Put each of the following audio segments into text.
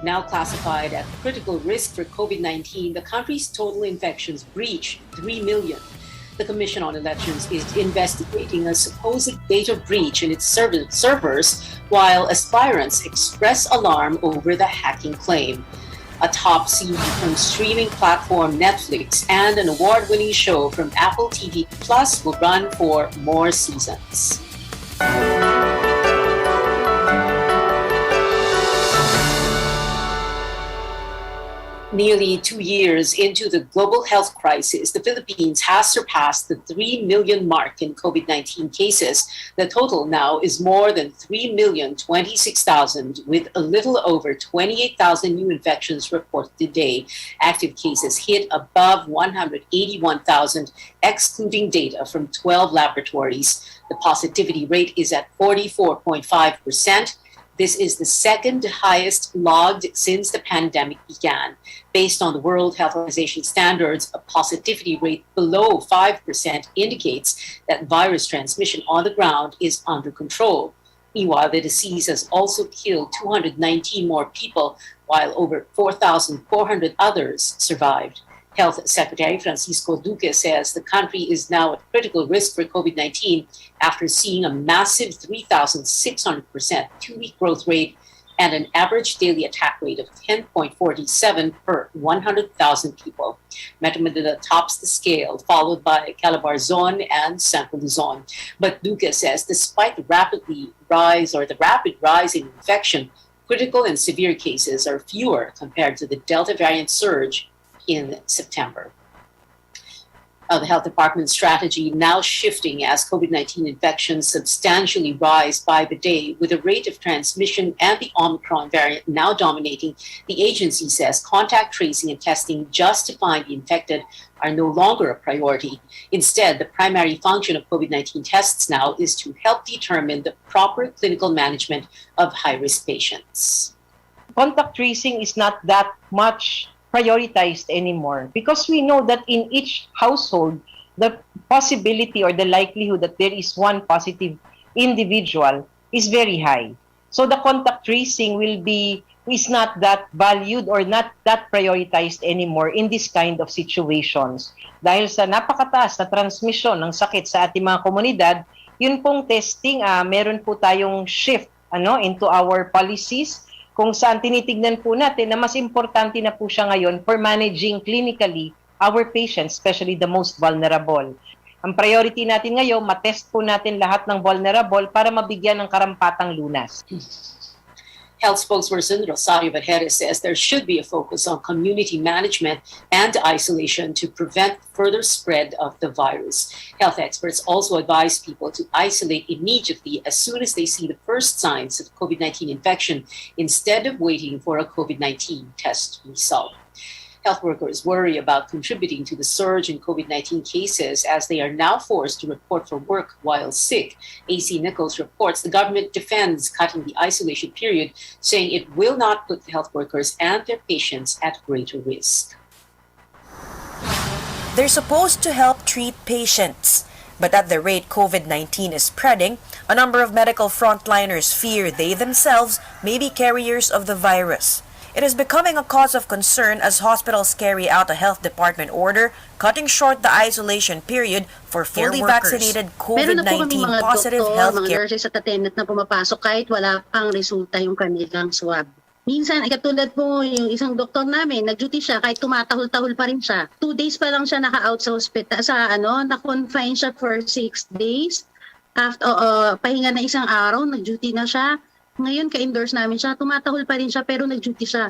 Now classified at critical risk for COVID-19, the country's total infections breach 3 million. The Commission on Elections is investigating a supposed data breach in its servers, while aspirants express alarm over the hacking claim. A top seed from streaming platform Netflix and an award-winning show from Apple TV Plus will run for more seasons. Nearly 2 years into the global health crisis, the Philippines has surpassed the 3 million mark in COVID-19 cases. The total now is more than 3,026,000, with a little over 28,000 new infections reported today. Active cases hit above 181,000, excluding data from 12 laboratories. The positivity rate is at 44.5%. This is the second highest logged since the pandemic began. Based on the World Health Organization standards, a positivity rate below 5% indicates that virus transmission on the ground is under control. Meanwhile, the disease has also killed 219 more people, while over 4,400 others survived. Health Secretary Francisco Duque says the country is now at critical risk for COVID-19 after seeing a massive 3,600% two-week growth rate and an average daily attack rate of 10.47 per 100,000 people. Metro Manila tops the scale, followed by Calabarzon and Central Luzon. But Duque says despite the rapid rise in infection, critical and severe cases are fewer compared to the Delta variant surge in September. The health department's strategy now shifting as COVID-19 infections substantially rise by the day, with the rate of transmission and the Omicron variant now dominating. The agency says contact tracing and testing just to find the infected are no longer a priority. Instead, the primary function of COVID-19 tests now is to help determine the proper clinical management of high-risk patients. Contact tracing is not that much prioritized anymore because we know that in each household, the possibility or the likelihood that there is one positive individual is very high. So the contact tracing is not that valued or not that prioritized anymore in this kind of situations. Dahil sa napakataas na transmission ng sakit sa ating mga komunidad, yun pong testing, meron po tayong shift into our policies, kung saan tinitignan po natin na mas importante na po siya ngayon for managing clinically our patients, especially the most vulnerable. Ang priority natin ngayon, matest po natin lahat ng vulnerable para mabigyan ng karampatang lunas. Health spokesperson Rosario Vergere says there should be a focus on community management and isolation to prevent further spread of the virus. Health experts also advise people to isolate immediately as soon as they see the first signs of COVID-19 infection instead of waiting for a COVID-19 test result. Health workers worry about contributing to the surge in COVID-19 cases as they are now forced to report for work while sick. AC Nichols reports the government defends cutting the isolation period, saying it will not put the health workers and their patients at greater risk. They're supposed to help treat patients. But at the rate COVID-19 is spreading, a number of medical frontliners fear they themselves may be carriers of the virus. It is becoming a cause of concern as hospitals carry out a health department order cutting short the isolation period for fully vaccinated COVID-19 positive healthcare. Meron na po kami mga doktor, mga nurses at attendant na pumapasok kahit wala pang resulta yung kanilang swab. Minsan, katulad po yung isang doktor namin, nag-duty siya kahit tumatahol-tahol pa rin siya. 2 days pa lang siya naka-out sa hospital, na-confine siya for 6 days. After, pahinga na isang araw, nag-duty na siya. Ngayon, ka-endorse namin siya, tumatahol pa rin siya pero nag-duty siya.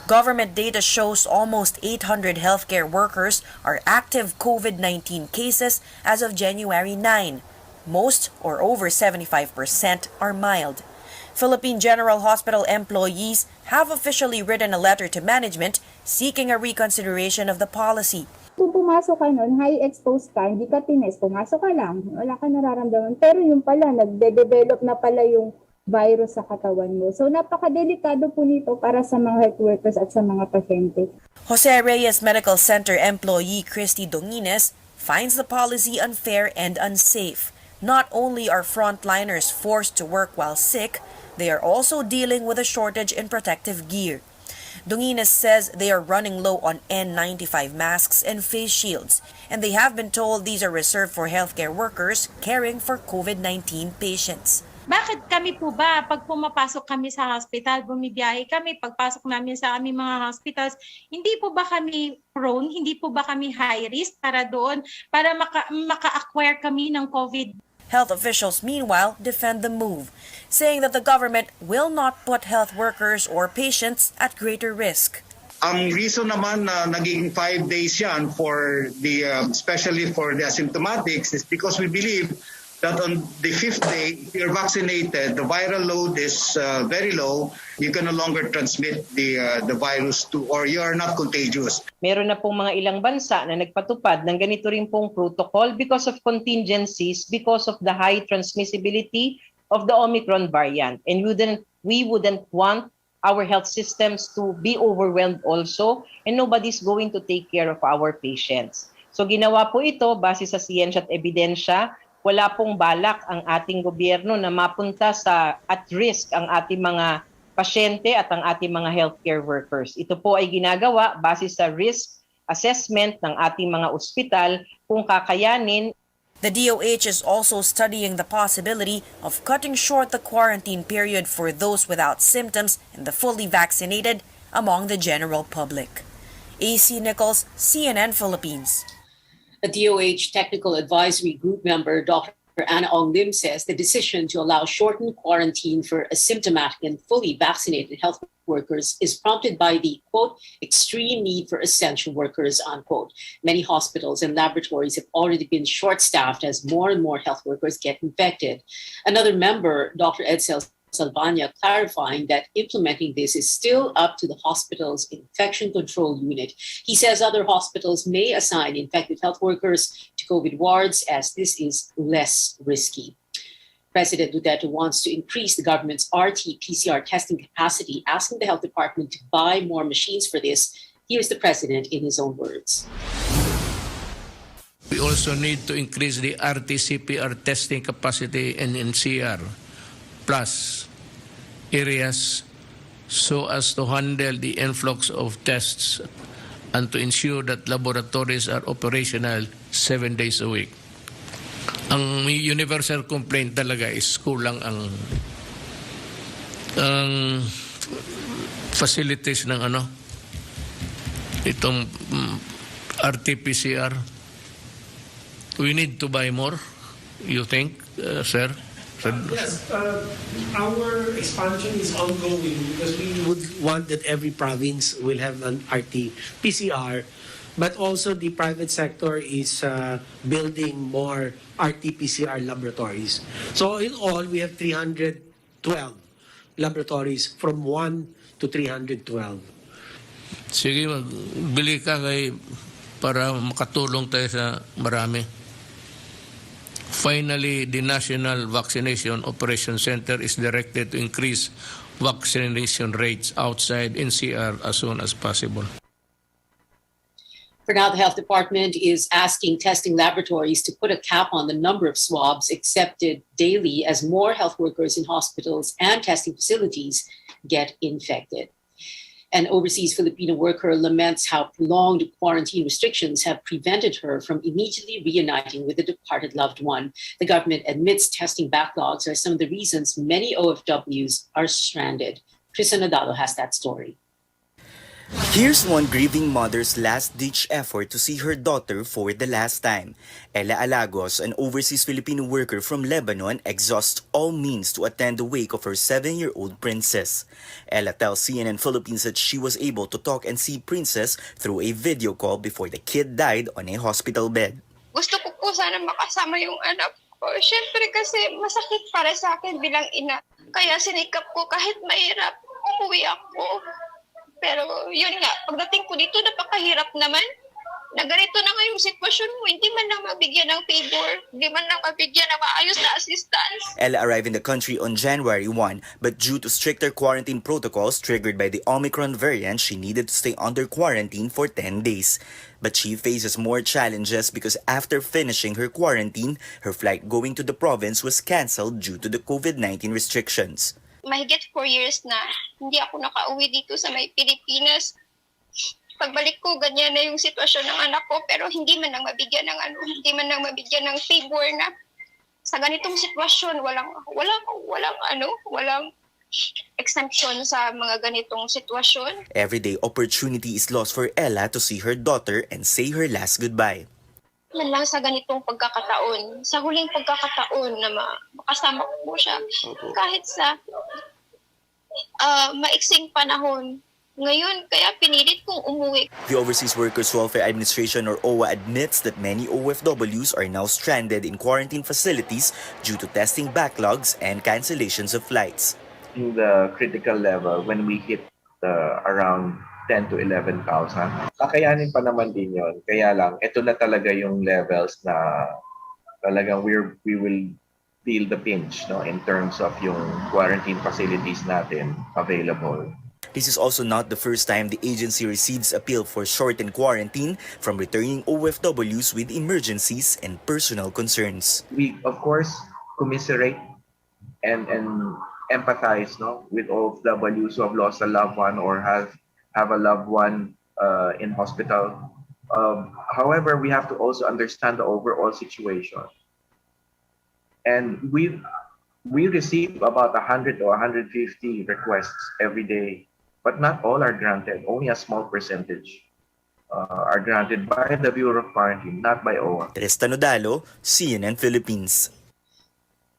Government data shows almost 800 healthcare workers are active COVID-19 cases as of January 9. Most, or over 75%, are mild. Philippine General Hospital employees have officially written a letter to management seeking a reconsideration of the policy. Kung pumasok ka nun, high exposed ka, hindi ka tinest, pumasok ka lang, wala ka nararamdaman. Pero yung pala, nagde-develop na pala yung virus sa katawan mo. So napakadelikado po nito para sa mga health workers at sa mga pasyente. Jose Reyes Medical Center employee Christy Dongines finds the policy unfair and unsafe. Not only are frontliners forced to work while sick, they are also dealing with a shortage in protective gear. Dunginas says they are running low on N95 masks and face shields, and they have been told these are reserved for healthcare workers caring for COVID-19 patients. Bakit kami po ba, pag pumapasok kami sa hospital, bumibiyahe kami, pagpasok namin sa aming mga hospitals, hindi po ba kami prone, hindi po ba kami high risk para doon, para maka-acquire kami ng COVID? Health officials, meanwhile, defend the move, saying that the government will not put health workers or patients at greater risk. Ang reason naman na naging 5 days yan for the, especially for the asymptomatics, is because we believe that on the 5th day, if you're vaccinated, the viral load is very low. You can no longer transmit the virus to, or you are not contagious. Meron na pong mga ilang bansa na nagpatupad ng ganito rin pong protocol because of contingencies, because of the high transmissibility of the Omicron variant. And we wouldn't want our health systems to be overwhelmed also, and nobody's going to take care of our patients. So ginawa po ito base sa siyensya at ebidensya. Wala pong balak ang ating gobyerno na mapunta sa at risk ang ating mga pasyente at ang ating mga healthcare workers. Ito po ay ginagawa base sa risk assessment ng ating mga ospital kung kakayanin. The DOH is also studying the possibility of cutting short the quarantine period for those without symptoms and the fully vaccinated among the general public. AC Nichols, CNN Philippines. A DOH Technical Advisory Group member, Dr. Anna Ong Lim, says the decision to allow shortened quarantine for asymptomatic and fully vaccinated health workers is prompted by the, quote, extreme need for essential workers, unquote. Many hospitals and laboratories have already been short-staffed as more and more health workers get infected. Another member, Dr. Edsel Salvania, clarifying that implementing this is still up to the hospital's infection control unit. He says other hospitals may assign infected health workers to COVID wards as this is less risky. President Duterte wants to increase the government's RT-PCR testing capacity, asking the health department to buy more machines for this. Here's the president in his own words. We also need to increase the RT-CPR testing capacity in NCR. Plus areas so as to handle the influx of tests and to ensure that laboratories are operational 7 days a week. Ang universal complaint talaga is kulang ang facilities ng itong RT-PCR. We need to buy more, you think, sir? Yes, our expansion is ongoing because we would want that every province will have an RT-PCR, but also the private sector is building more RT-PCR laboratories. So in all, we have 312 laboratories from 1 to 312. Sige, magbili ka para makatulong tayo sa marami. Finally, the National Vaccination Operation Center is directed to increase vaccination rates outside NCR as soon as possible. For now, the health department is asking testing laboratories to put a cap on the number of swabs accepted daily as more health workers in hospitals and testing facilities get infected. An overseas Filipino worker laments how prolonged quarantine restrictions have prevented her from immediately reuniting with a departed loved one. The government admits testing backlogs are some of the reasons many OFWs are stranded. Chris Nadalo has that story. Here's one grieving mother's last-ditch effort to see her daughter for the last time. Ella Alagos, an overseas Filipino worker from Lebanon, exhausts all means to attend the wake of her 7-year-old princess. Ella tells CNN Philippines that she was able to talk and see Princess through a video call before the kid died on a hospital bed. Gusto ko po sana makasama yung anak ko. Siyempre kasi masakit para sa akin bilang ina. Kaya sinikap ko kahit mahirap, umuwi ako. Pero yun nga, pagdating ko dito, napakahirap naman. Na ganito na nga yung sitwasyon mo, hindi man lang mabigyan ng favor, hindi man lang mabigyan ng maayos na assistance. Ella arrived in the country on January 1, but due to stricter quarantine protocols triggered by the Omicron variant, she needed to stay under quarantine for 10 days. But she faces more challenges because after finishing her quarantine, her flight going to the province was cancelled due to the COVID-19 restrictions. mahigit 4 years na hindi ako nakauwi dito sa may Pilipinas. Pagbalik ko, ganyan na yung sitwasyon ng anak ko, pero hindi man lang mabigyan ng favor na sa ganitong sitwasyon, walang exemption sa mga ganitong sitwasyon. Everyday opportunity is lost for Ella to see her daughter and say her last goodbye. Man lang sa ganitong pagkakataon, sa huling pagkakataon na makasama ko po siya, kahit sa maiksing panahon. Ngayon, kaya pinilit kong umuwi. The Overseas Workers Welfare Administration or OWA admits that many OFWs are now stranded in quarantine facilities due to testing backlogs and cancellations of flights. In the critical level, when we hit around 10 to 11,000, kakayanin pa naman din yun. Kaya lang, ito na talaga yung levels na talagang we will feel the pinch, no, in terms of yung quarantine facilities natin available. This is also not the first time the agency receives appeal for shortened quarantine from returning OFWs with emergencies and personal concerns. We, of course, commiserate and empathize, no, with OFWs who have lost a loved one or have a loved one in hospital. However, we have to also understand the overall situation. And we receive about 100 or 150 requests every day, but not all are granted. Only a small percentage are granted by the Bureau of Quarantine, not by OWA. Tristan Odalo, CNN Philippines.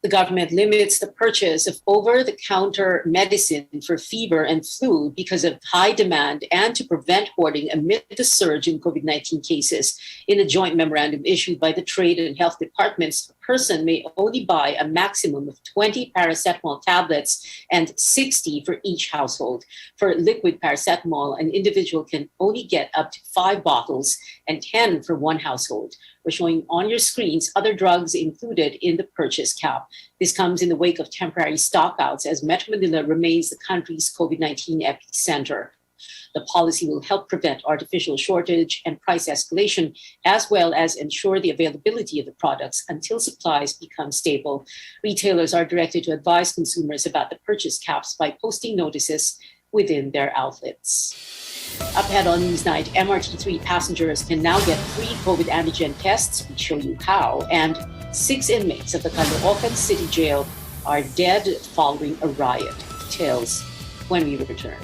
The government limits the purchase of over-the-counter medicine for fever and flu because of high demand and to prevent hoarding amid the surge in COVID-19 cases. In a joint memorandum issued by the Trade and Health Departments, a person may only buy a maximum of 20 paracetamol tablets and 60 for each household. For liquid paracetamol, an individual can only get up to 5 bottles and 10 for one household. We're showing on your screens other drugs included in the purchase cap. This comes in the wake of temporary stockouts as Metro Manila remains the country's COVID-19 epicenter. The policy will help prevent artificial shortage and price escalation, as well as ensure the availability of the products until supplies become stable. Retailers are directed to advise consumers about the purchase caps by posting notices within their outlets. Up ahead on Newsnight, MRT3 passengers can now get free COVID antigen tests. We show you how. And 6 inmates of the Caloocan City Jail are dead following a riot. Details when we return.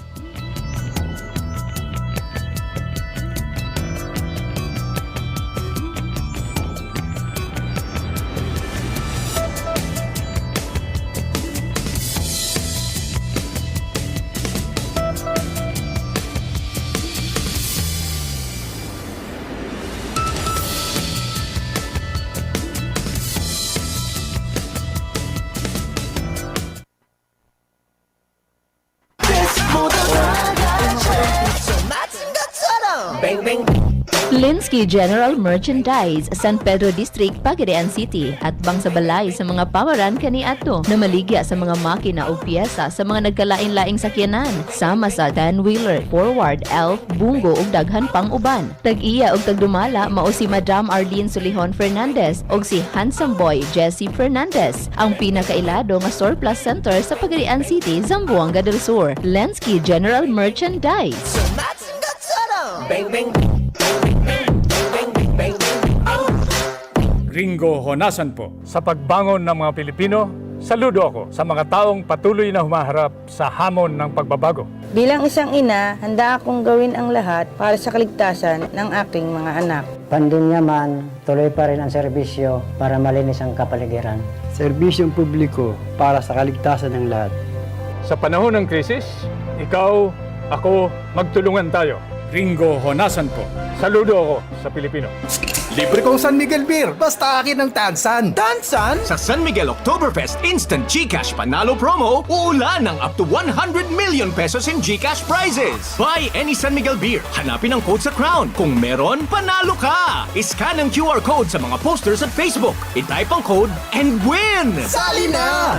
Linsky General Merchandise, San Pedro District, Pagadian City, at bang sa balay sa mga pawaran kaniadto na maligya sa mga makina o piyesa sa mga nagkalain-laing sakyanan, sama sa 10-wheeler, forward, elf, bungo ug daghan pang uban. Tag-iya ug tagdumala mao si Madam Arlene Solihon Fernandez ug si handsome boy Jesse Fernandez, ang pinakailado nga surplus center sa Pagadian City, Zamboanga del Sur. Linsky General Merchandise. Bang bang. Ringo Honasan po. Sa pagbangon ng mga Pilipino, saludo ako sa mga taong patuloy na humaharap sa hamon ng pagbabago. Bilang isang ina, handa akong gawin ang lahat para sa kaligtasan ng aking mga anak. Pandemya man, tuloy pa rin ang serbisyo para malinis ang kapaligiran. Serbisyong publiko para sa kaligtasan ng lahat. Sa panahon ng krisis, ikaw, ako, magtulungan tayo. Ringo Honasan po. Saludo ako sa Pilipino. Libre kong San Miguel Beer, basta akin ng Tansan. Tansan? Sa San Miguel Oktoberfest Instant GCash Panalo Promo, uulan ng up to 100 million pesos in GCash prizes. Buy any San Miguel Beer, hanapin ang code sa crown. Kung meron, panalo ka! I-scan ang QR code sa mga posters at Facebook. I-type ang code and win! Sali na!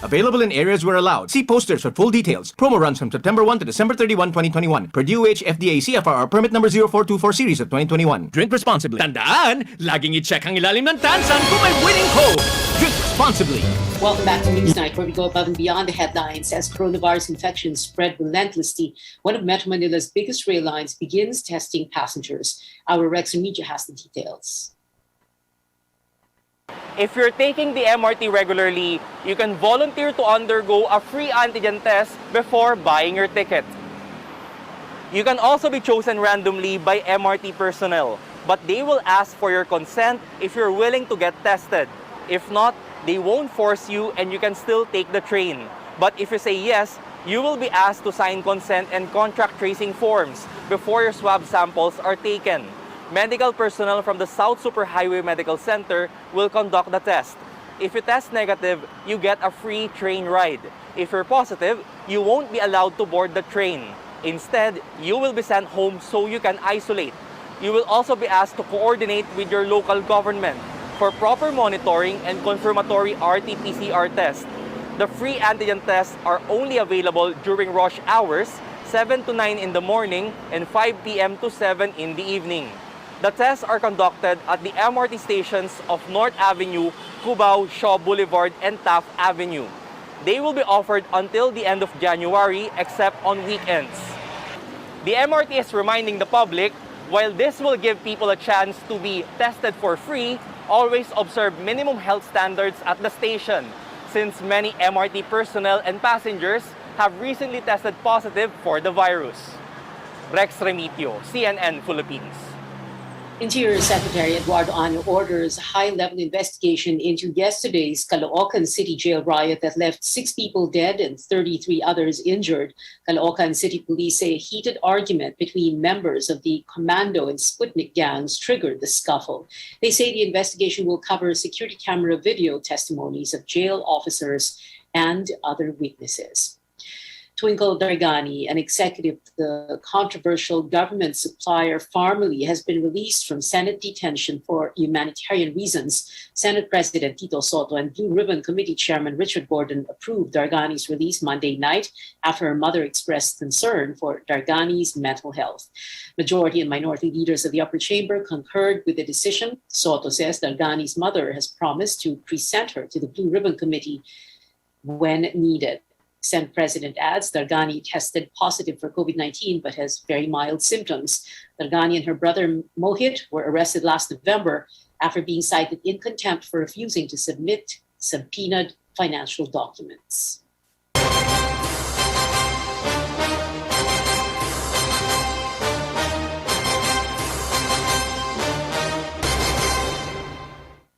Available in areas where allowed. See posters for full details. Promo runs from September 1 to December 31, 2021. Per DOH FDA CFR Permit number 0424 series of 2021. Drink responsibly. Tandaan, laging i-check ang ilalim ng tansan kung may winning code. Drink responsibly. Welcome back to Newsnight, where we go above and beyond the headlines. As coronavirus infections spread relentlessly, one of Metro Manila's biggest rail lines begins testing passengers. Our Rex Media has the details. If you're taking the MRT regularly, you can volunteer to undergo a free antigen test before buying your ticket. You can also be chosen randomly by MRT personnel, but they will ask for your consent if you're willing to get tested. If not, they won't force you and you can still take the train. But if you say yes, you will be asked to sign consent and contact tracing forms before your swab samples are taken. Medical personnel from the South Superhighway Medical Center will conduct the test. If you test negative, you get a free train ride. If you're positive, you won't be allowed to board the train. Instead, you will be sent home so you can isolate. You will also be asked to coordinate with your local government for proper monitoring and confirmatory RT-PCR tests. The free antigen tests are only available during rush hours, 7 to 9 in the morning and 5 p.m. to 7 in the evening. The tests are conducted at the MRT stations of North Avenue, Cubao, Shaw Boulevard, and Taft Avenue. They will be offered until the end of January, except on weekends. The MRT is reminding the public, while this will give people a chance to be tested for free, always observe minimum health standards at the station, since many MRT personnel and passengers have recently tested positive for the virus. Rex Remitio, CNN Philippines. Interior Secretary Eduardo Ano orders a high-level investigation into yesterday's Caloocan City jail riot that left 6 people dead and 33 others injured. Caloocan City Police say a heated argument between members of the Commando and Sputnik gangs triggered the scuffle. They say the investigation will cover security camera video testimonies of jail officers and other witnesses. Twinkle Dargani, an executive of the controversial government supplier Pharmally, has been released from Senate detention for humanitarian reasons. Senate President Tito Soto and Blue Ribbon Committee Chairman Richard Gordon approved Dargani's release Monday night after her mother expressed concern for Dargani's mental health. Majority and minority leaders of the upper chamber concurred with the decision. Soto says Dargani's mother has promised to present her to the Blue Ribbon Committee when needed. Senate President adds Dargani tested positive for COVID-19 but has very mild symptoms. Dargani and her brother Mohit were arrested last November after being cited in contempt for refusing to submit subpoenaed financial documents.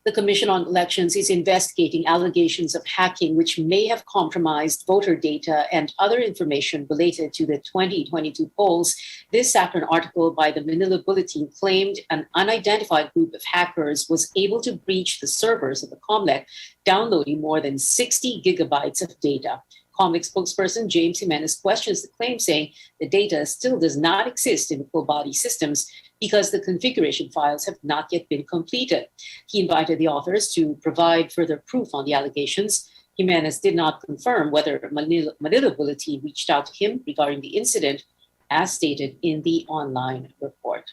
The Commission on Elections is investigating allegations of hacking which may have compromised voter data and other information related to the 2022 polls. This after an article by the Manila Bulletin claimed an unidentified group of hackers was able to breach the servers of the COMELEC, downloading more than 60 gigabytes of data. COMELEC spokesperson James Jimenez questions the claim, saying the data still does not exist in the full body systems because the configuration files have not yet been completed. He invited the authors to provide further proof on the allegations. Jimenez did not confirm whether Manila Bulletin reached out to him regarding the incident, as stated in the online report.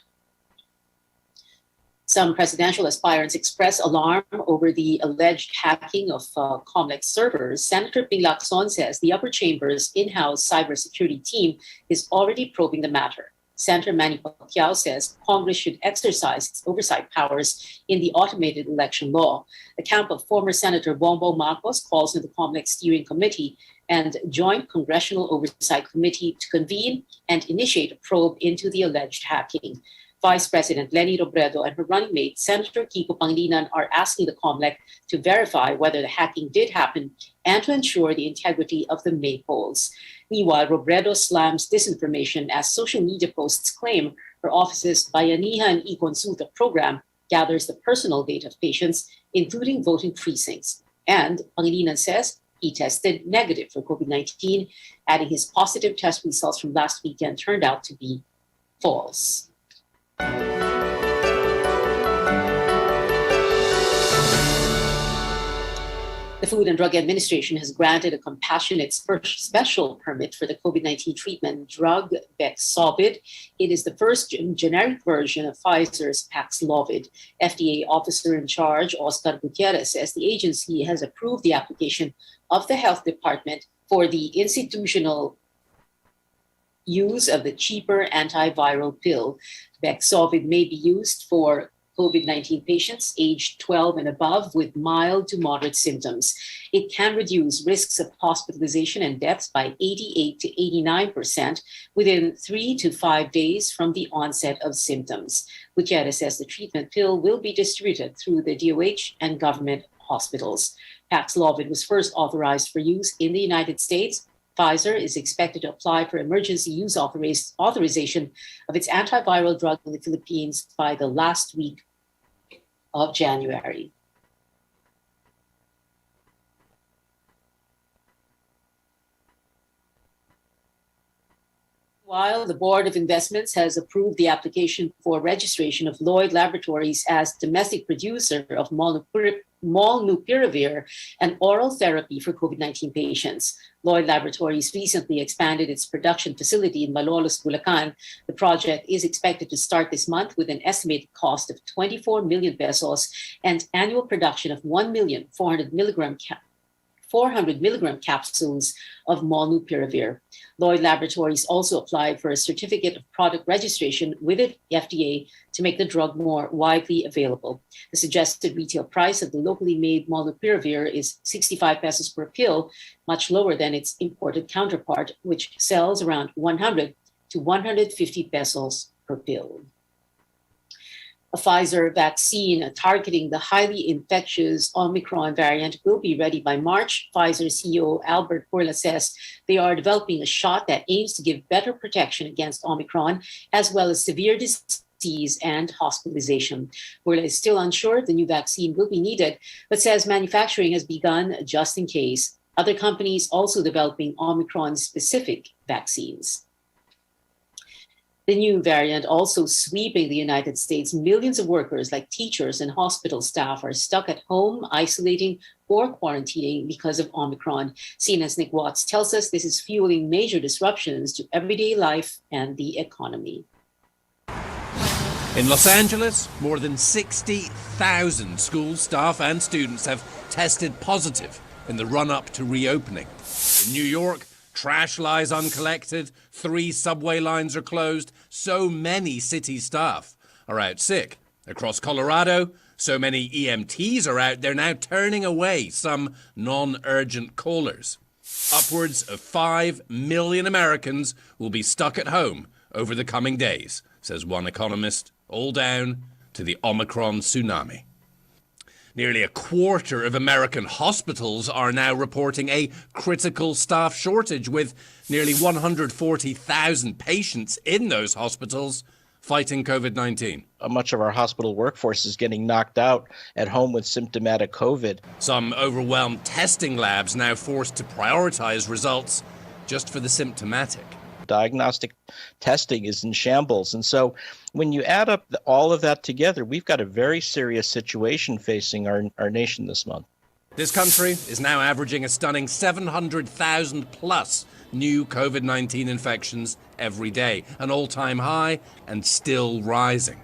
Some presidential aspirants express alarm over the alleged hacking of COMELEC servers. Senator Ping Lacson says the upper chamber's in-house cybersecurity team is already probing the matter. Senator Manny Pacquiao says Congress should exercise its oversight powers in the automated election law. The camp of former Senator Bongbong Marcos calls on the COMELEC Steering Committee and Joint Congressional Oversight Committee to convene and initiate a probe into the alleged hacking. Vice President Leni Robredo and her running mate, Senator Kiko Pangilinan, are asking the COMELEC to verify whether the hacking did happen and to ensure the integrity of the May polls. Meanwhile, Robredo slams disinformation as social media posts claim her office's Bayanihan e-Consulta program gathers the personal data of patients, including voting precincts. And Pangilinan says he tested negative for COVID-19, adding his positive test results from last weekend turned out to be false. The Food and Drug Administration has granted a compassionate special permit for the COVID-19 treatment drug Paxlovid. It is the first generic version of Pfizer's Paxlovid. FDA officer in charge, Oscar Gutierrez, says the agency has approved the application of the health department for the institutional use of the cheaper antiviral pill. Paxlovid may be used for COVID-19 patients aged 12 and above with mild to moderate symptoms. It can reduce risks of hospitalization and deaths by 88 to 89% within 3 to 5 days from the onset of symptoms. Gutierrez says the treatment pill will be distributed through the DOH and government hospitals. Paxlovid was first authorized for use in the United States. Pfizer is expected to apply for emergency use authorization of its antiviral drug in the Philippines by the last week of January. While the Board of Investments has approved the application for registration of Lloyd Laboratories as domestic producer of molnupiravir, an oral therapy for COVID-19 patients. Lloyd Laboratories recently expanded its production facility in Malolos, Bulacan. The project is expected to start this month with an estimated cost of 24 million pesos and annual production of 1,400,000 milligram capsules of molnupiravir. Lloyd Laboratories also applied for a certificate of product registration with the FDA to make the drug more widely available. The suggested retail price of the locally made molnupiravir is 65 pesos per pill, much lower than its imported counterpart, which sells around 100 to 150 pesos per pill. A Pfizer vaccine targeting the highly infectious Omicron variant will be ready by March. Pfizer CEO Albert Bourla says they are developing a shot that aims to give better protection against Omicron, as well as severe disease and hospitalization. Bourla is still unsure if the new vaccine will be needed, but says manufacturing has begun just in case. Other companies also developing Omicron-specific vaccines. The new variant also sweeping the United States. Millions of workers like teachers and hospital staff are stuck at home, isolating or quarantining because of Omicron. CNN's Nick Watts tells us this is fueling major disruptions to everyday life and the economy. In Los Angeles, more than 60,000 school staff and students have tested positive in the run-up to reopening. In New York, trash lies uncollected, 3 subway lines are closed, so many city staff are out sick. Across Colorado, so many EMTs are out, they're now turning away some non-urgent callers. Upwards of 5 million Americans will be stuck at home over the coming days, says one economist, all down to the Omicron tsunami. Nearly a quarter of American hospitals are now reporting a critical staff shortage, with nearly 140,000 patients in those hospitals fighting COVID-19. Much of our hospital workforce is getting knocked out at home with symptomatic COVID. Some overwhelmed testing labs now forced to prioritize results just for the symptomatic. Diagnostic testing is in shambles. And so when you add up all of that together, we've got a very serious situation facing our nation this month. This country is now averaging a stunning 700,000 plus new COVID-19 infections every day, an all-time high and still rising.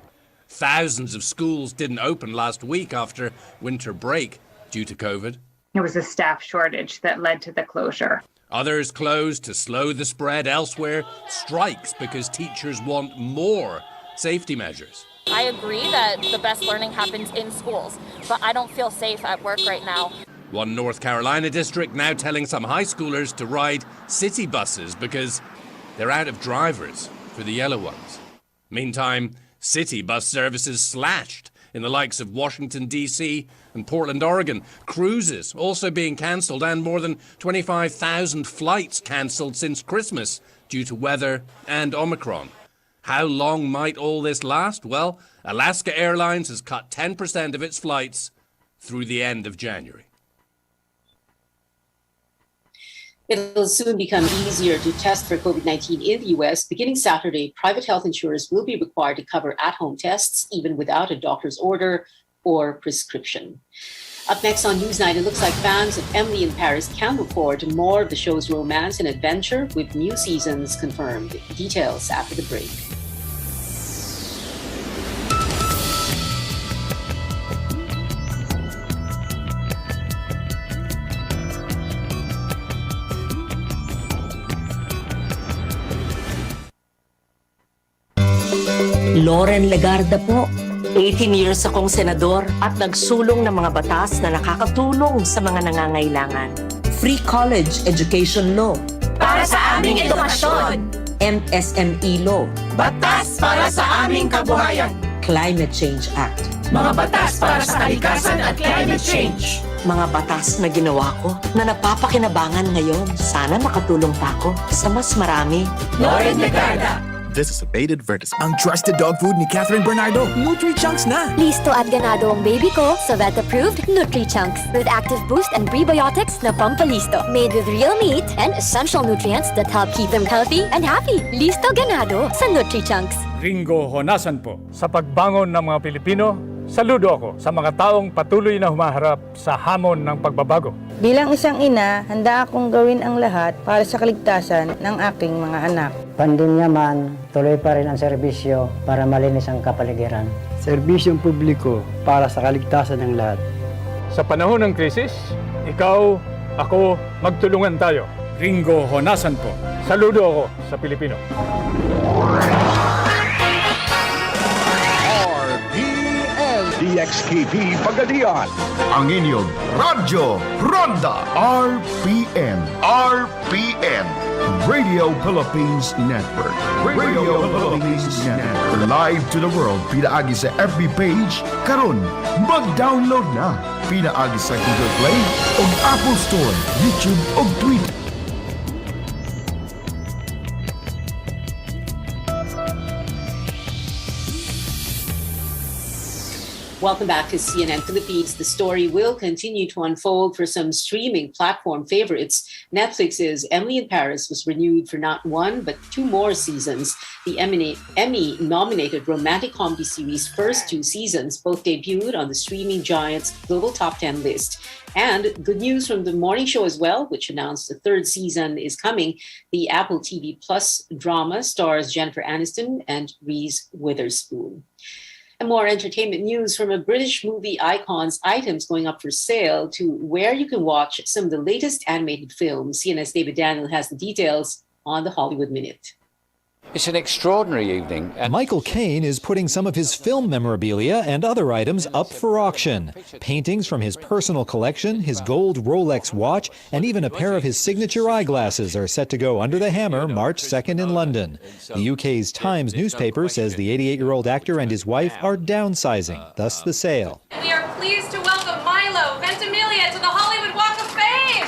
Thousands of schools didn't open last week after winter break due to COVID. It was a staff shortage that led to the closure. Others closed to slow the spread. Elsewhere, strikes because teachers want more safety measures. I agree that the best learning happens in schools, but I don't feel safe at work right now. One North Carolina district now telling some high schoolers to ride city buses because they're out of drivers for the yellow ones. Meantime, city bus services slashed in the likes of Washington, D.C. and Portland, Oregon. Cruises also being cancelled, and more than 25,000 flights cancelled since Christmas due to weather and Omicron. How long might all this last? Well, Alaska Airlines has cut 10% of its flights through the end of January. It'll soon become easier to test for COVID-19 in the U.S. Beginning Saturday, private health insurers will be required to cover at-home tests, even without a doctor's order or prescription. Up next on Newsnight, it looks like fans of Emily in Paris can look forward to more of the show's romance and adventure with new seasons confirmed. Details after the break. Loren Legarda po. 18 years akong senador at nagsulong ng mga batas na nakakatulong sa mga nangangailangan. Free college education law. Para sa aming edukasyon. MSME law. Batas para sa aming kabuhayan. Climate Change Act. Mga batas para sa kalikasan at climate change. Mga batas na ginawa ko na napapakinabangan ngayon. Sana makatulong pa ako sa mas marami. Loren Legarda. This is a paid advertisement. Ang trusted dog food ni Catherine Bernardo. Nutri-Chunks na. Listo at ganado ang baby ko sa vet-approved Nutri-Chunks with active boost and prebiotics na pampalisto. Made with real meat and essential nutrients that help keep them healthy and happy. Listo ganado sa Nutri-Chunks. Ringo Honasan po. Sa pagbangon ng mga Pilipino, saludo ako sa mga taong patuloy na humaharap sa hamon ng pagbabago. Bilang isang ina, handa akong gawin ang lahat para sa kaligtasan ng aking mga anak. Pandemya man, tuloy pa rin ang serbisyo para malinis ang kapaligiran. Serbisyong publiko para sa kaligtasan ng lahat. Sa panahon ng krisis, ikaw, ako, magtulungan tayo. Ringo Honasan po. Saludo ako sa Pilipino. DXKP Pagadian, ang inyong Radyo Ronda RPN. RPN, Radio Philippines Network. Radio Philippines Network. Live to the world, pinaagi sa FB page, karon mag-download na. Pinaagi sa Google Play o Apple Store, YouTube o Twitter. Welcome back to CNN Philippines. The story will continue to unfold for some streaming platform favorites. Netflix's Emily in Paris was renewed for not one, but two more seasons. The Emmy-nominated romantic comedy series' first two seasons both debuted on the streaming giant's global top 10 list. And good news from the morning show as well, which announced the third season is coming. The Apple TV Plus drama stars Jennifer Aniston and Reese Witherspoon. And more entertainment news from a British movie icon's items going up for sale to where you can watch some of the latest animated films. CNN's David Daniel has the details on the Hollywood Minute. It's an extraordinary evening. Michael Caine is putting some of his film memorabilia and other items up for auction. Paintings from his personal collection, his gold Rolex watch, and even a pair of his signature eyeglasses are set to go under the hammer March 2nd in London. The UK's Times newspaper says the 88-year-old actor and his wife are downsizing, thus the sale. We are pleased to welcome Milo Ventimiglia to the Hollywood Walk of Fame.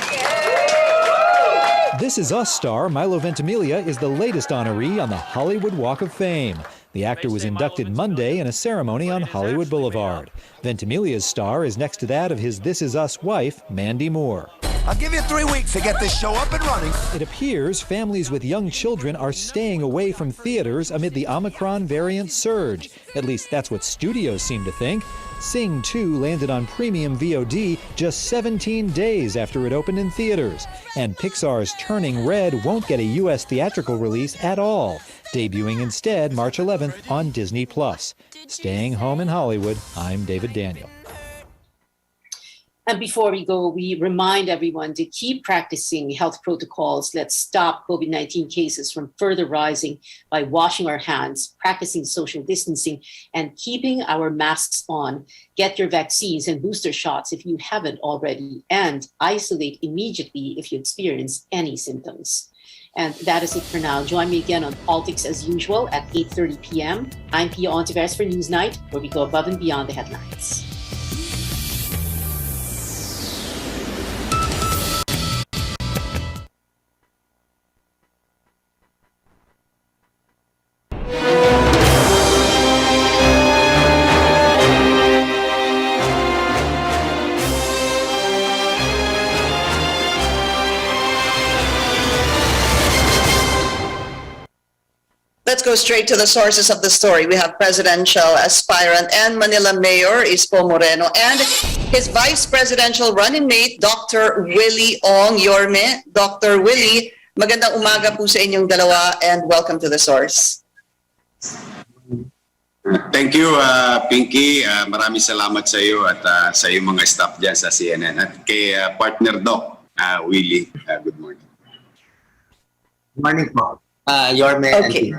This Is Us star Milo Ventimiglia is the latest honoree on the Hollywood Walk of Fame. The actor was inducted Monday in a ceremony on Hollywood Boulevard. Ventimiglia's star is next to that of his This Is Us wife, Mandy Moore. I'll give you 3 weeks to get this show up and running. It appears families with young children are staying away from theaters amid the Omicron variant surge. At least that's what studios seem to think. Sing 2 landed on premium VOD just 17 days after it opened in theaters. And Pixar's Turning Red won't get a U.S. theatrical release at all, debuting instead March 11th on Disney+. Staying home in Hollywood, I'm David Daniel. And before we go, we remind everyone to keep practicing health protocols. Let's stop COVID-19 cases from further rising by washing our hands, practicing social distancing, and keeping our masks on. Get your vaccines and booster shots if you haven't already, and isolate immediately if you experience any symptoms. And that is it for now. Join me again on Politics as usual at 8:30 p.m. I'm Pia Ontiveros for Newsnight, where we go above and beyond the headlines. let's go straight to the sources of the story. We have presidential aspirant and Manila Mayor Isko Moreno and his vice presidential running mate, Dr. Willie Ong. Yorme. Dr. Willie, magandang umaga po sa inyong dalawa and welcome to the source. Thank you, Pinky. Maraming salamat sa iyo at sa iyong mga staff dyan sa CNN. At kay partner Doc, Willie, good morning. Good morning po. Yorme. Okay.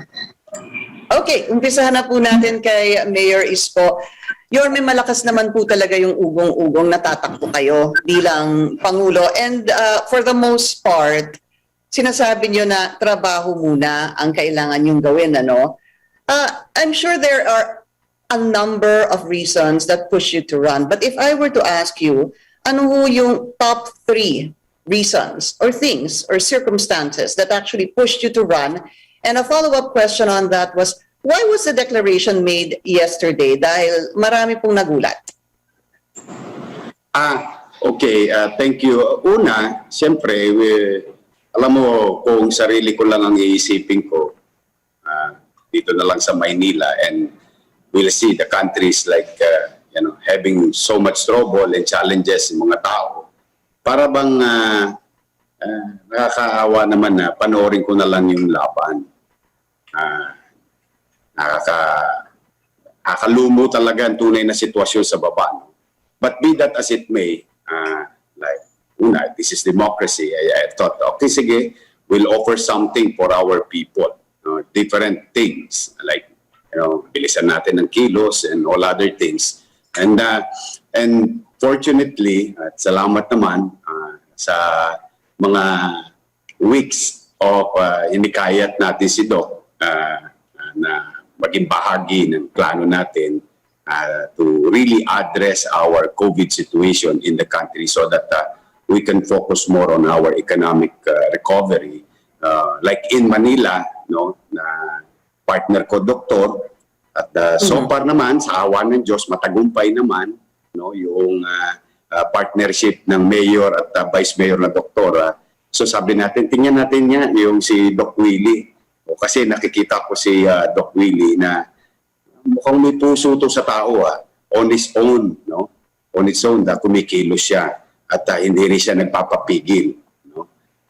Okay, umpisahan na po natin kay Mayor Isko. Yorme, malakas naman po talaga yung ugong-ugong natatakbo kayo bilang Pangulo. And for the most part, sinasabi nyo na trabaho muna ang kailangan yung gawin, ano? I'm sure there are a number of reasons that push you to run. But if I were to ask you, ano ho yung top 3 reasons or things or circumstances that actually pushed you to run? And a follow-up question on that was, why was the declaration made yesterday? Dahil marami pong nagulat. Okay, thank you. Una, siyempre, alam mo, kung sarili ko lang ang iisipin ko, dito na lang sa Maynila, and we'll see the countries like, having so much trouble and challenges ng mga tao. Para bang nakakaawa naman na panoorin ko na lang yung laban. Nakalumo talaga ang tunay na sitwasyon sa baba. No? But be that as it may, this is democracy. I thought, okay, sige, we'll offer something for our people. Different things like, bilisan natin ng kilos and all other things. And fortunately, at salamat naman sa mga weeks of hinikayat natin si Doc na maging bahagi ng plano natin to really address our COVID situation in the country so that we can focus more on our economic recovery. Like in Manila, na partner ko, Doktor, at so far naman, sa awa ng Diyos, matagumpay naman yung partnership ng Mayor at Vice Mayor na Doktor. So sabi natin, tingnan natin niya yung si Doc Willie. Kasi nakikita ko si Doc Willie na mukhang may puso to sa tao on his own. On its own, kumikilos siya at hindi rin siya nagpapapigil.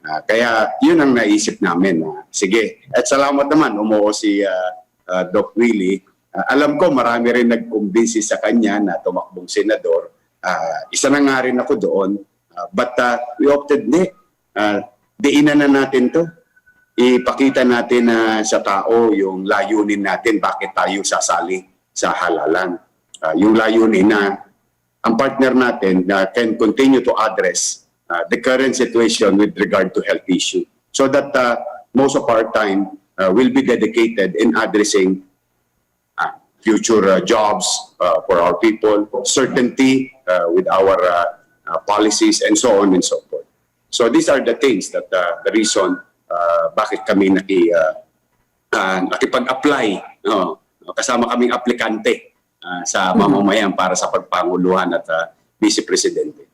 Kaya yun ang naisip namin. Sige, at salamat naman, umuo si Doc Willie. Alam ko marami rin nag-convince sa kanya na tumakbong senador. Isa na nga rin ako doon. But we opted, diinan na natin to. Ipakita natin sa tao yung layunin natin, bakit tayo sasali sa halalan. Yung layunin na ang partner natin can continue to address the current situation with regard to health issue, so that most of our time will be dedicated in addressing future jobs for our people, certainty with our policies, and so on and so forth. So these are the things that the reason bakit kami nakipag-apply, kasama kaming aplikante sa mamamayan para sa pagpanguluhan at Vice Presidente.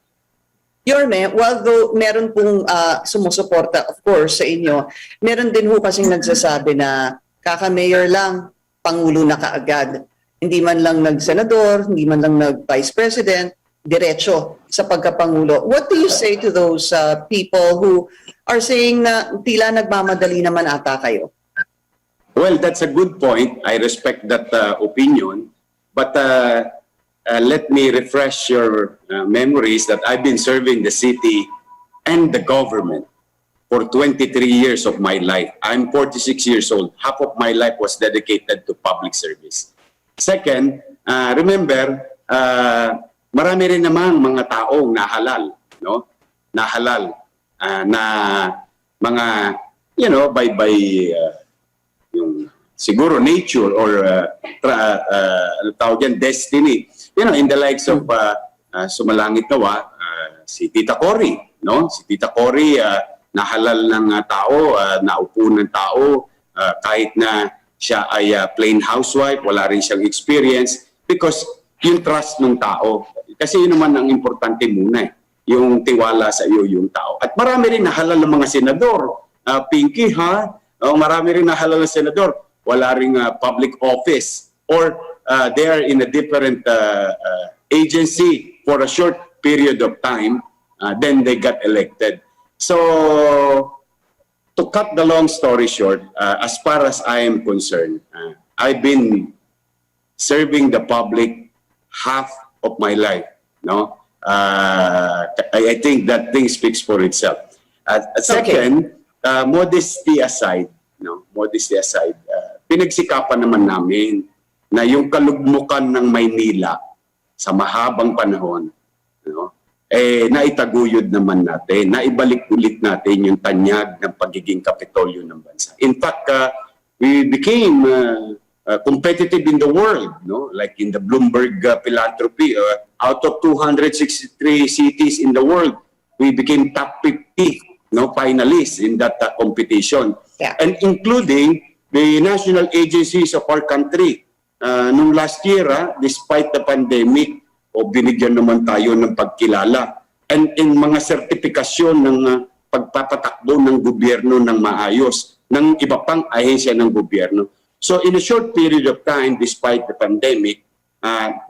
Yorme, although meron pong sumusuporta, of course, sa inyo, meron din ho kasing nagsasabi na kaka-mayor lang, Pangulo na kaagad. Hindi man lang nag-senador, hindi man lang nag-vice president, diretso sa pagkapangulo. What do you say to those people who are saying na tila nagmamadali naman ata kayo? Well, that's a good point. I respect that opinion. But let me refresh your memories that I've been serving the city and the government for 23 years of my life. I'm 46 years old. Half of my life was dedicated to public service. Second, remember, marami rin namang mga taong nahalal, nahalal na mga, by yung siguro nature or tawag yan, destiny. In the likes of Sumalangit Nawa, si Tita Cory, Si Tita Cory, nahalal ng tao, naupo ng tao, kahit na siya ay plain housewife, wala rin siyang experience, because yung trust ng tao. Kasi yun naman ang importante muna, yung tiwala sa iyo yung tao. At marami rin nahalal ng mga senador. Pinky, marami rin nahalal ng senador. wala ring public office, or they are in a different agency for a short period of time, then they got elected. So, to cut the long story short, as far as I am concerned, I've been serving the public half of my life. No, I think that thing speaks for itself. Second, modesty aside, pinagsikapan naman namin na yung kalugmukan ng Maynila sa mahabang panahon, naitaguyod naman natin, naibalik ulit natin yung tanyag ng pagiging kapitolyo ng bansa. In fact, we became competitive in the world, like in the Bloomberg philanthropy. Out of 263 cities in the world, we became top 50 finalists in that competition. Yeah. And including the national agencies of our country. Nung last year, despite the pandemic, binigyan naman tayo ng pagkilala. And in mga sertifikasyon ng pagpapatakbo ng gobyerno ng maayos, ng iba pang ahensya ng gobyerno. So in a short period of time, despite the pandemic,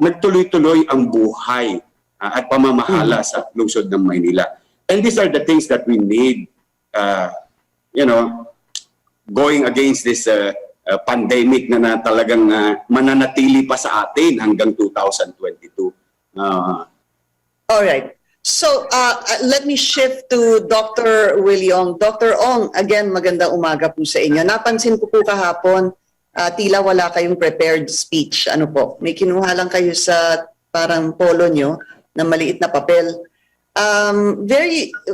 nagtuloy-tuloy ang buhay at pamamahala sa lungsod ng Maynila. And these are the things that we need, going against this pandemic na talagang mananatili pa sa atin hanggang 2022. All right. So, let me shift to Dr. Williong. Dr. Ong, again, magandang umaga po sa inyo. Napansin ko po kahapon, tila wala kayong prepared speech. Ano po? May kinuha lang kayo sa parang polo nyo na maliit na papel.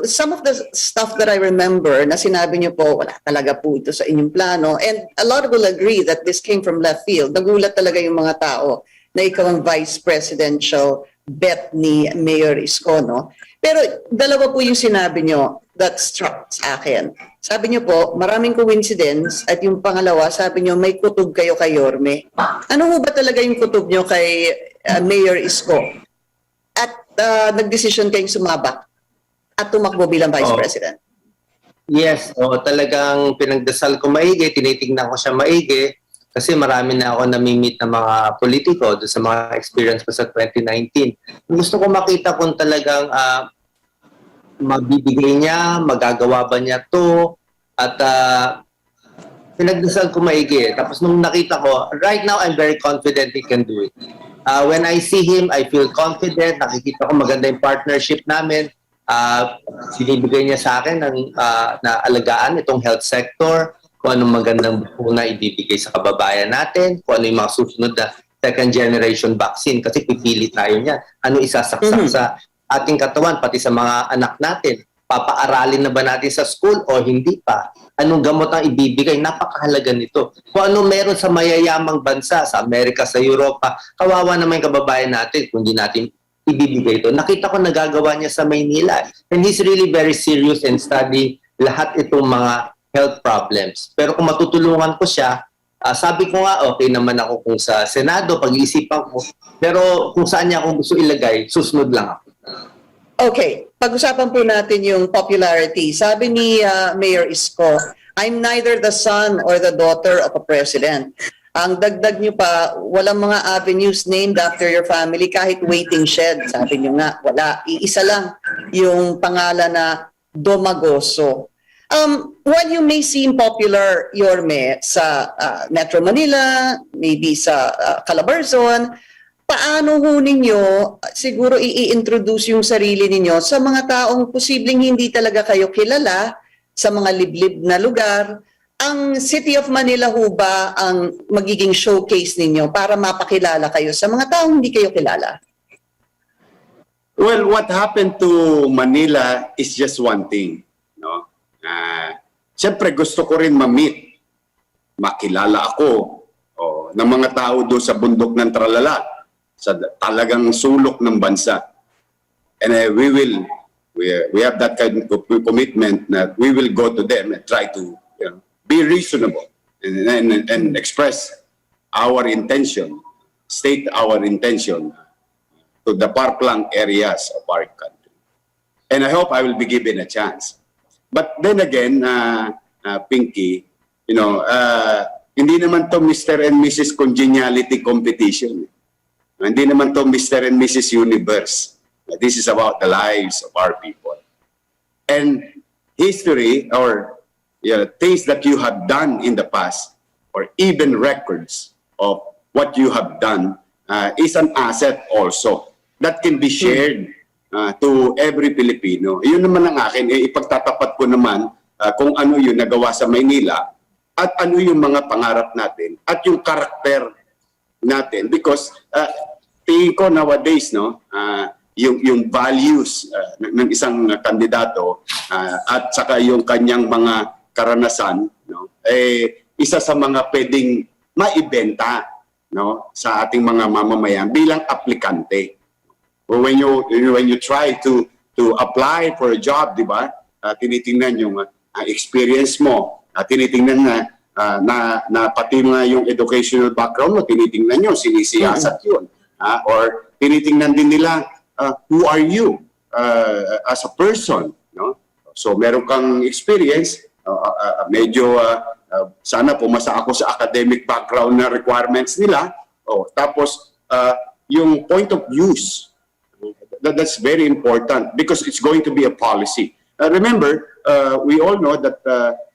Some of the stuff that I remember na sinabi nyo po, wala talaga po ito sa inyong plano. And a lot will agree that this came from left field. Nagulat talaga yung mga tao na ikaw ang vice presidential bet ni Mayor Isko, no? Pero dalawa po yung sinabi nyo that struck sa akin. Sabi nyo po, maraming coincidence, at yung pangalawa, sabi nyo, may kutob kayo kay Yorme. Ano ho ba talaga yung kutob nyo kay Mayor Isko? At nagdesisyon kayong sumabak at tumakbo bilang vice president? Yes, talagang pinagdasal ko maigi, tinitingnan ko siya maigi. Kasi marami na ako namimit na mga politiko doon sa mga experience ko sa 2019. Gusto ko makita kung talagang magbibigay niya, magagawa ba niya to, at pinagdasal ko maigi. Tapos nung nakita ko, right now I'm very confident he can do it. When I see him, I feel confident. Nakikita ko maganda yung partnership namin. Sinibigay niya sa akin na alagaan itong health sector, kung anong magandang na ibibigay sa kababayan natin, kung ano yung mga susunod na second generation vaccine, kasi pipili tayo niya. Ano isasaksak sa ating katawan, pati sa mga anak natin. Papaaralin na ba natin sa school o hindi pa? Anong gamot ang ibibigay? Napakahalaga nito. Kung ano meron sa mayayamang bansa, sa Amerika, sa Europa, kawawa naman yung kababayan natin kung hindi natin ibibigay ito. Nakita ko nagagawa niya sa Maynila. And he's really very serious in studying lahat itong mga health problems. Pero kung matutulungan ko siya, sabi ko nga, okay naman ako kung sa Senado, pag-iisipan ko. Pero kung saan niya ako gusto ilagay, susunod lang ako. Okay, pag-usapan po natin yung popularity. Sabi ni Mayor Isko, I'm neither the son or the daughter of a president. Ang dagdag niyo pa, walang mga avenues named after your family, kahit waiting shed. Sabi niyo nga, wala. Iisa lang yung pangalan na Domagoso. While you may seem popular, Yorme, sa Metro Manila, maybe sa Calabarzon, paano ho ninyo siguro i-introduce yung sarili ninyo sa mga taong posibleng hindi talaga kayo kilala sa mga liblib na lugar? Ang City of Manila ho ba ang magiging showcase ninyo para mapakilala kayo sa mga taong hindi kayo kilala? Well, what happened to Manila is just one thing, no? Siyempre gusto ko rin ma-meet, makilala ako ng mga tao doon sa bundok ng Tralala, sa talagang sulok ng bansa. And we have that kind of commitment that we will go to them and try to be reasonable and express our intention, state our intention to the far-flung areas of our country. And I hope I will be given a chance. But then again, Pinky, Hindi naman to Mr. and Mrs. Congeniality competition. Hindi naman to Mr. and Mrs. Universe. This is about the lives of our people. And history or things that you have done in the past, or even records of what you have done, is an asset also that can be shared to every Filipino. Yun naman ang akin, ipagtatapat ko naman kung ano yung nagawa sa Maynila at ano yung mga pangarap natin at yung karakter natin. Because tingin ko nowadays, yung values ng isang kandidato at saka yung kanyang mga karanasan, isa sa mga pwedeng maibenta sa ating mga mamamayan bilang aplikante. When you try to apply for a job, di ba? Tinitingnan yung experience mo, tinitingnan na pati nga yung educational background mo, tinitingnan nyo, sinisiyasat yun. Or tinitingnan din nila, who are you as a person? So meron kang experience, medyo sana pumasa ako sa academic background na requirements nila. Tapos yung point of use, that's very important because it's going to be a policy. Remember, we all know that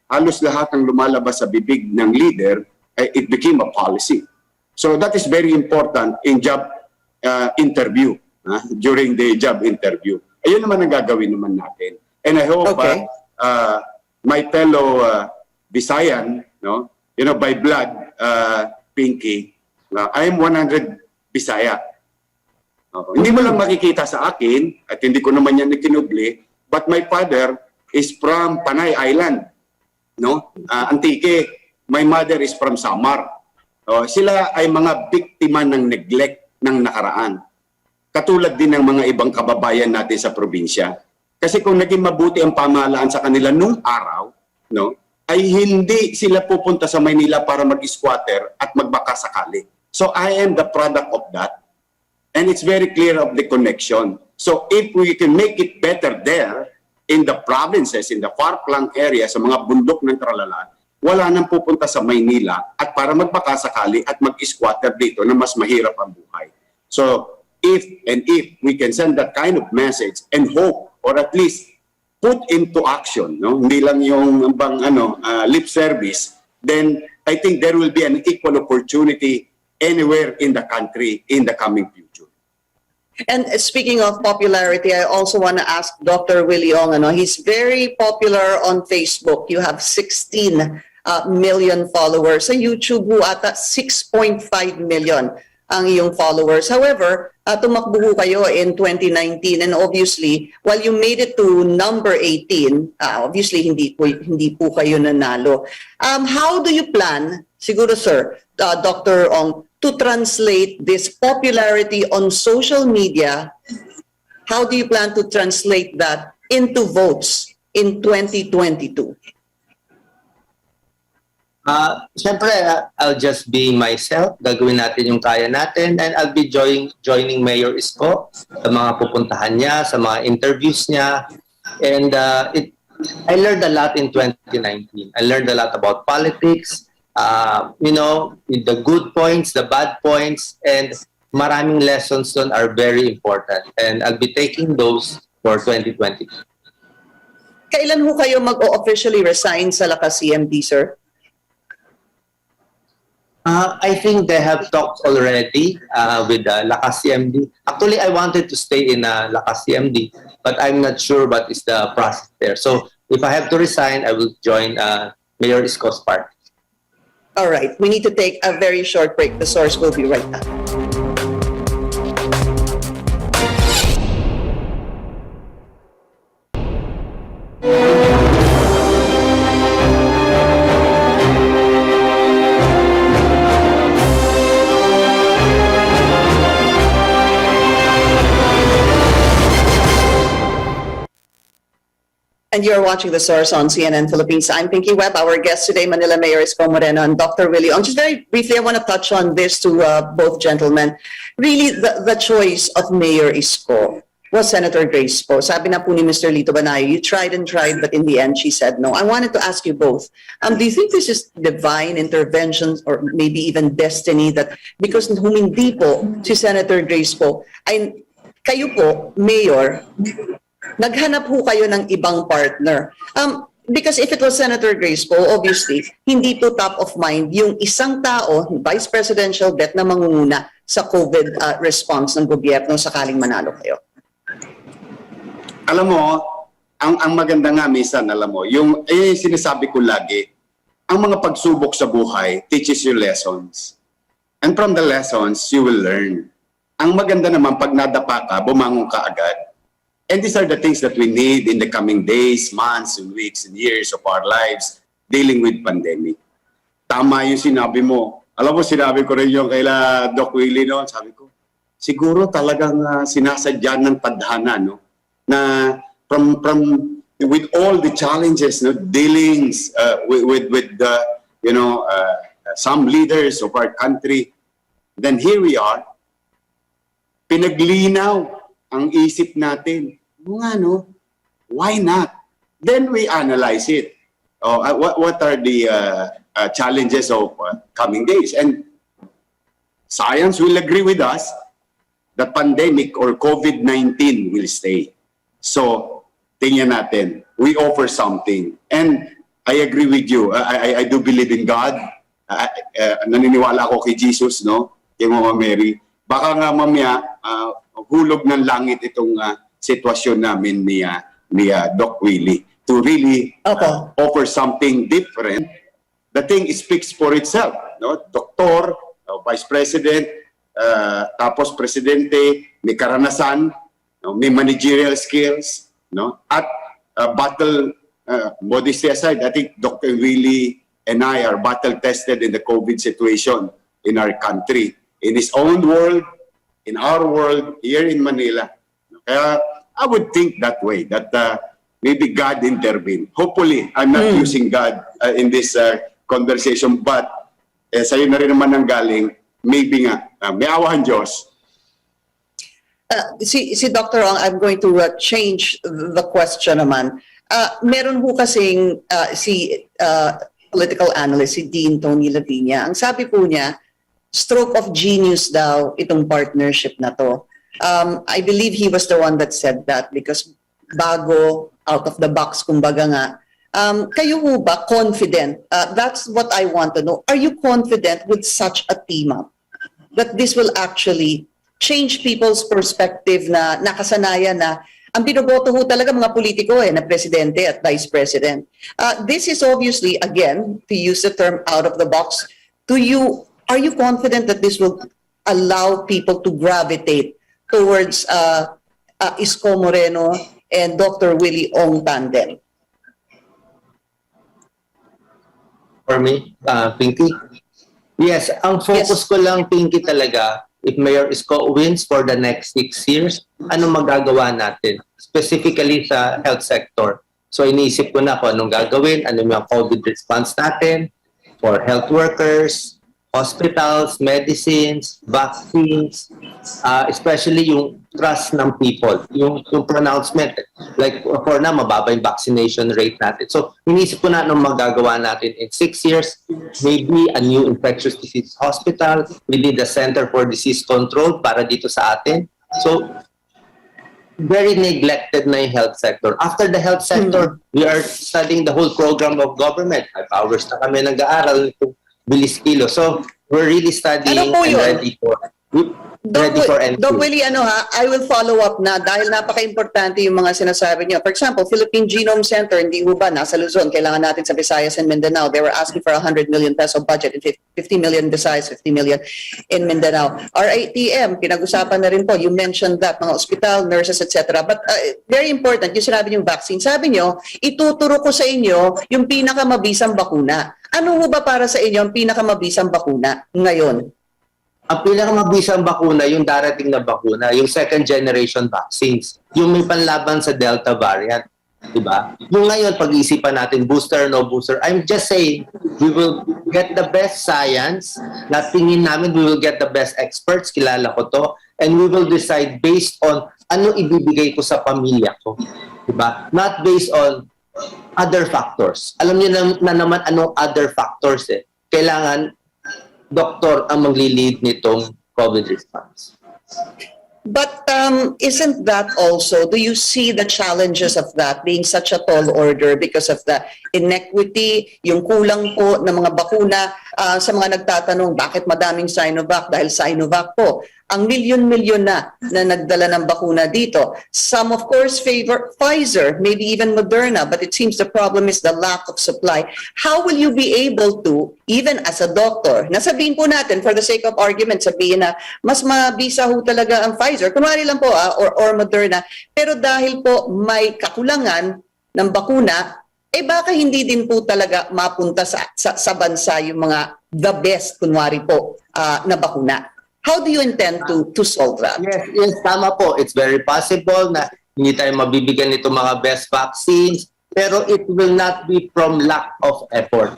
halos lahat ng lumalabas sa bibig ng leader, it became a policy. So that is very important in job interview, during the job interview. Ayun naman ang gagawin naman natin. And I hope my fellow Visayan, by blood, Pinky, I am 100 Bisaya. Hindi mo lang makikita sa akin, at hindi ko naman yan ikinubli, but my father is from Panay Island, Antique. My mother is from Samar. Sila ay mga biktima ng neglect ng nakaraan. Katulad din ng mga ibang kababayan natin sa probinsya. Kasi kung naging mabuti ang pamahalaan sa kanila nung araw, ay hindi sila pupunta sa Maynila para mag-squatter at magbaka sakali. So I am the product of that. And it's very clear of the connection. So if we can make it better there, in the provinces, in the far-flung area, sa mga bundok ng Tralala, wala nang pupunta sa Maynila at para magbaka sakali at mag-squatter dito na mas mahirap ang buhay. So if we can send that kind of message and hope, or at least put into action, hindi lang yung lip service, then I think there will be an equal opportunity anywhere in the country in the coming future. And speaking of popularity, I also want to ask Dr. Willie Ong, he's very popular on Facebook. You have 16 million followers. Sa YouTube, ata 6.5 million ang iyong followers. However, tumakbo kayo in 2019, and obviously, while you made it to number 18, obviously hindi po kayo nanalo. How do you plan, siguro sir, Dr. Ong, to translate this popularity on social media? How do you plan to translate that into votes in 2022? Siyempre, I'll just be myself. Gagawin natin yung kaya natin, and I'll be joining Mayor Isko sa mga pupuntahan niya, sa mga interviews niya. And I learned a lot in 2019. I learned a lot about politics, the good points, the bad points, and maraming lessons doon are very important. And I'll be taking those for 2022. Kailan ho kayo mag-officially resign sa Lakas CMD, sir? I think they have talked already with Lakas CMD. Actually, I wanted to stay in Lakas CMD, but I'm not sure what is the process there. So if I have to resign, I will join Mayor Isko's party. All right, we need to take a very short break. The source will be right back. And you're watching The Source on CNN Philippines. I'm Pinky Webb. Our guest today, Manila Mayor Isko Moreno and Dr. Willie Ong. Just very briefly, I want to touch on this to both gentlemen. Really, the choice of Mayor Isko. was Senator Grace po. Sabi na po ni Mr. Lito Banayo, you tried and tried, but in the end, she said no. I wanted to ask you both, do you think this is divine intervention or maybe even destiny that because humindi po si Senator Grace po, ay kayo po, Mayor, naghanap po kayo ng ibang partner? Because if it was Senator Grace po, obviously, hindi po top of mind yung isang tao, Vice Presidential bet na mangunguna sa COVID response ng gobyerno sakaling manalo kayo. Alam mo, ang maganda nga minsan, alam mo, yung sinasabi ko lagi, ang mga pagsubok sa buhay teaches you lessons. And from the lessons, you will learn. Ang maganda naman, pag nadapa ka, bumangon ka agad. And these are the things that we need in the coming days, months, and weeks, and years of our lives dealing with pandemic. Tama yung sinabi mo. Alam mo, sinabi ko rin yung kaila Doc Willie noon. Sabi ko, siguro talagang sinasadya ng tadhana, no? Na from with all the challenges, no, dealings with some leaders of our country, then here we are. Pinaglinaw ang isip natin. No, why not? Then we analyze it. What are the challenges of coming days? And science will agree with us. The pandemic or COVID-19 will stay. So, tingnan natin. We offer something. And I agree with you. I do believe in God. Naniniwala ako kay Jesus, no? Kay Mama Mary. Baka nga mamaya, hulog ng langit itong sitwasyon namin ni Doc Willie to really offer something different. The thing speaks for itself. No? Doktor, Vice President, tapos Presidente, may karanasan, no? May managerial skills, no? At battle, modesty aside, I think Dr. Willie and I are battle-tested in the COVID situation in our country. In his own world, in our world, here in Manila. Kaya I would think that way, that maybe God intervened. Hopefully, I'm not using God in this conversation, but sa'yo na rin naman ang galing, maybe nga, may awahan Diyos. Si Dr. Ong, I'm going to change the question naman. Meron po kasing si political analyst, si Dean Tony Lavinia. Ang sabi po niya, stroke of genius daw itong partnership na to. I believe he was the one that said that because bago, out of the box, kumbaga nga. Kayo ho ba confident? That's what I want to know. Are you confident with such a team up that this will actually change people's perspective na nakasanayan na ang binoboto ho talaga mga politiko na presidente at vice president. This is obviously, again, to use the term out of the box, are you confident that this will allow people to gravitate towards Isko Moreno and Dr. Willie Ong tandem? For me, Pinky? Yes, ang focus ko lang, Pinky, talaga, if Mayor Isko wins for the next 6 years, ano magagawa natin? Specifically sa health sector. So iniisip ko na kung anong gagawin, ano yung COVID response natin for health workers, hospitals, medicines, vaccines, especially yung trust ng people, yung pronouncement. Like for now, mababa yung vaccination rate natin. So, inisip ko na anong magagawa natin in 6 years, maybe a new infectious disease hospital, we need a Center for Disease Control para dito sa atin. So, very neglected na yung health sector. After the health sector, we are studying the whole program of government. 5 hours na kami nag-aaral nito. Bilis kilo. So, we're really studying and ready for anything. Doc Willie, I will follow up na dahil napaka-importante yung mga sinasabi niyo. For example, Philippine Genome Center, hindi ho ba, nasa Luzon, kailangan natin sa Visayas and Mindanao. They were asking for 100 million peso budget, 50 million Visayas, 50 million in Mindanao. RATM, pinag-usapan na rin po. You mentioned that, mga hospital, nurses, etc. But very important, yung sinabi niyong vaccine. Sabi niyo, ituturo ko sa inyo yung pinakamabisang bakuna. Ano ho ba para sa inyo ang pinakamabisang bakuna ngayon? Ang pinakamabisang bakuna, yung darating na bakuna, yung second generation vaccines, yung may panlaban sa Delta variant. Diba? Yung ngayon, pag-iisipan natin, booster, no booster. I'm just saying, we will get the best science. Na tingin namin, we will get the best experts. Kilala ko to. and we will decide based on ano ibibigay ko sa pamilya ko. Diba? Not based on other factors. Alam niyo na naman anong other factors eh. Kailangan doktor ang maglilid nitong COVID response. But isn't that also, do you see the challenges of that being such a tall order because of the inequity, yung kulang po ng mga bakuna sa mga nagtatanong bakit madaming Sinovac? Dahil Sinovac po, ang milyon-milyon na nagdala ng bakuna dito. Some of course favor Pfizer, maybe even Moderna, but it seems the problem is the lack of supply. How will you be able to, even as a doctor, nasabihin po natin for the sake of argument, sabihin na mas mabisa ho talaga ang Pfizer, kunwari lang po or Moderna, pero dahil po may kakulangan ng bakuna, baka hindi din po talaga mapunta sa bansa yung mga the best, kunwari po, na bakuna. How do you intend to solve that? Yes, tama po. It's very possible na hindi tayo mabibigyan nito mga best vaccines, pero it will not be from lack of effort.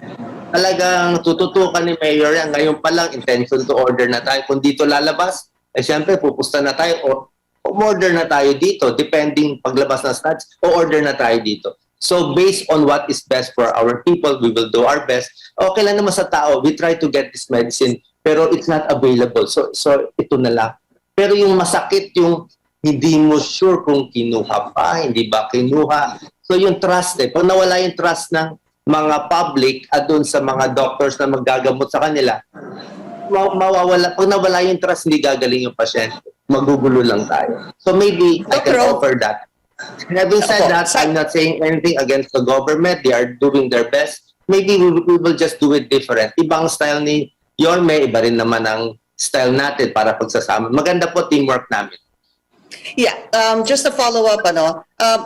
Talagang tututukan ni Mayor yan. Ngayon pa lang, intention to order na tayo. Kung dito lalabas, siyempre pupusta na tayo o order na tayo dito. Depending paglabas ng stats, o order na tayo dito. So based on what is best for our people, we will do our best. Okay lang naman sa tao, we try to get this medicine pero it's not available. So ito na lang. Pero yung masakit, yung hindi mo sure kung kinuha pa, hindi ba kinuha. So yung trust pag nawala yung trust ng mga public at doon sa mga doctors na maggagamot sa kanila, mawawala. Pag nawala yung trust, hindi gagaling yung pasyente. Magugulo lang tayo. So maybe I can offer that. Having said that, I'm not saying anything against the government. They are doing their best. Maybe we will just do it different. Ibang style ni Yorme, iba rin naman ang style natin para pagsasama. Maganda po teamwork namin. Yeah, just to follow up,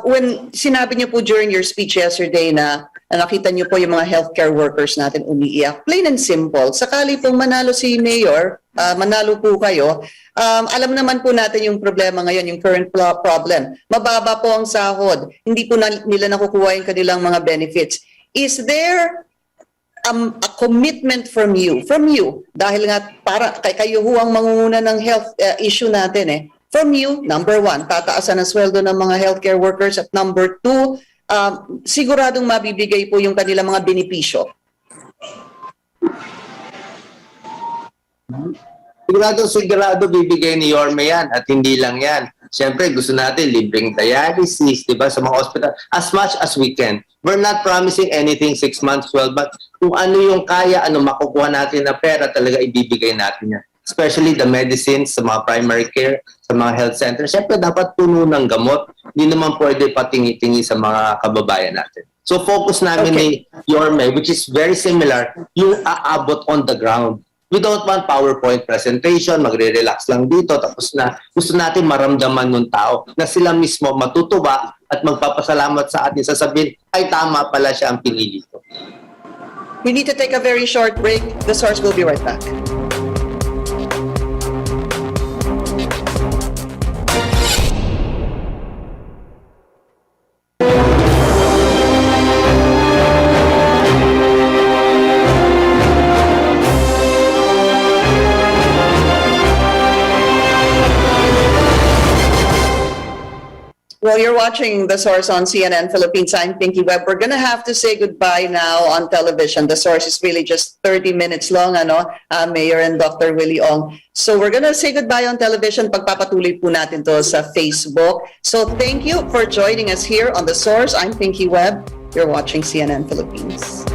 when sinabi niyo po during your speech yesterday na nakita niyo po yung mga healthcare workers natin umiiyak, plain and simple, sakali pong manalo si Mayor, manalo po kayo, alam naman po natin yung problema ngayon, yung current problem. Mababa po ang sahod, hindi po nila nakukuha yung kanilang mga benefits. Is there a commitment from you, dahil nga para kayo ho ang mangunguna ng health issue natin from you, number one, tataasan ang sweldo ng mga healthcare workers at number two, siguradong mabibigay po yung kanilang mga benepisyo. Sigurado bibigay ni Yorme yan at hindi lang yan. Siyempre gusto natin libreng dialysis, di ba, sa mga hospital as much as we can. We're not promising anything 6 months, 12 months. Kung ano yung kaya, ano makukuha natin na pera, talaga ibibigay natin yan. Especially the medicines sa mga primary care, sa mga health centers. Siyempre dapat puno ng gamot. Hindi naman pwede patingi-tingi sa mga kababayan natin. So focus namin ni Yorme, which is very similar, yung aabot on the ground. We don't want PowerPoint presentation, magre-relax lang dito, tapos na gusto natin maramdaman ng tao na sila mismo matutuwa at magpapasalamat sa atin, sasabihin, ay tama pala siya ang pinili ko. We need to take a very short break. The source will be right back. Well, you're watching The Source on CNN Philippines. I'm Pinky Webb. We're gonna have to say goodbye now on television. The Source is really just 30 minutes long, Mayor and Dr. Willie Ong. So we're gonna say goodbye on television. Pagpapatuloy po natin to sa Facebook. So thank you for joining us here on The Source. I'm Pinky Webb. You're watching CNN Philippines.